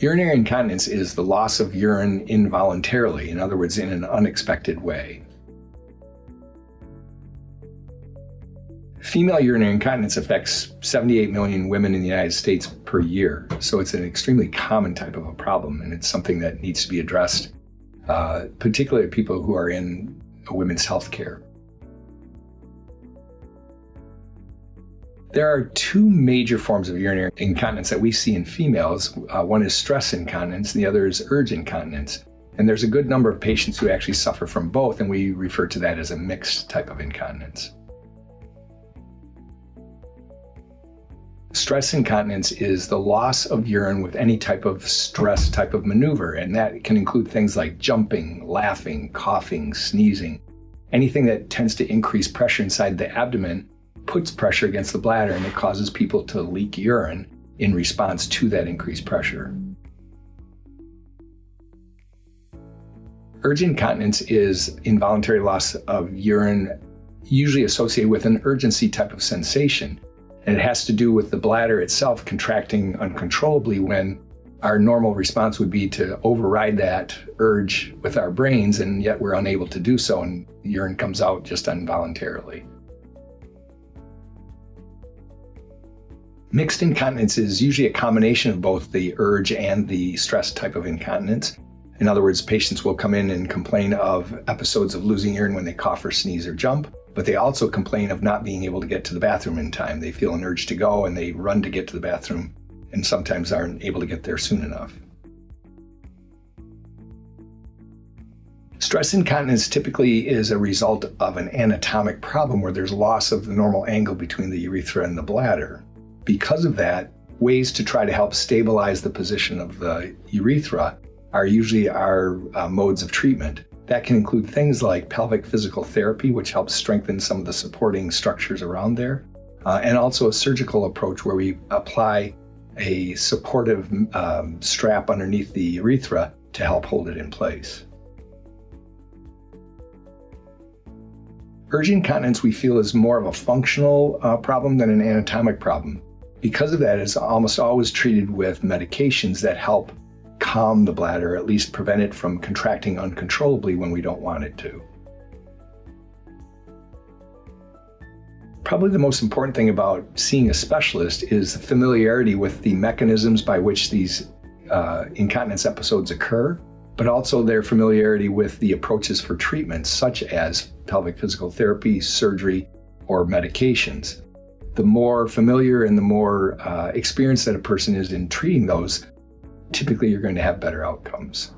Urinary incontinence is the loss of urine involuntarily, in other words, in an unexpected way. Female urinary incontinence affects 78 million women in the United States per year, so it's an extremely common type of a problem, and it's something that needs to be addressed, particularly people who are in women's health care. There are two major forms of urinary incontinence that we see in females. One is stress incontinence, and the other is urge incontinence. And there's a good number of patients who actually suffer from both, and we refer to that as a mixed type of incontinence. Stress incontinence is the loss of urine with any type of stress type of maneuver, and that can include things like jumping, laughing, coughing, sneezing. Anything that tends to increase pressure inside the abdomen puts pressure against the bladder, and it causes people to leak urine in response to that increased pressure. Urge incontinence is involuntary loss of urine, usually associated with an urgency type of sensation. And it has to do with the bladder itself contracting uncontrollably when our normal response would be to override that urge with our brains, and yet we're unable to do so, and urine comes out just involuntarily. Mixed incontinence is usually a combination of both the urge and the stress type of incontinence. In other words, patients will come in and complain of episodes of losing urine when they cough or sneeze or jump, but they also complain of not being able to get to the bathroom in time. They feel an urge to go and they run to get to the bathroom and sometimes aren't able to get there soon enough. Stress incontinence typically is a result of an anatomic problem where there's loss of the normal angle between the urethra and the bladder. Because of that, ways to try to help stabilize the position of the urethra are usually our modes of treatment. That can include things like pelvic physical therapy, which helps strengthen some of the supporting structures around there, and also a surgical approach where we apply a supportive strap underneath the urethra to help hold it in place. Urge incontinence we feel is more of a functional problem than an anatomic problem. Because of that, it's almost always treated with medications that help calm the bladder, or at least prevent it from contracting uncontrollably when we don't want it to. Probably the most important thing about seeing a specialist is the familiarity with the mechanisms by which these incontinence episodes occur, but also their familiarity with the approaches for treatment, such as pelvic physical therapy, surgery, or medications. The more familiar and the more experienced that a person is in treating those, typically you're going to have better outcomes.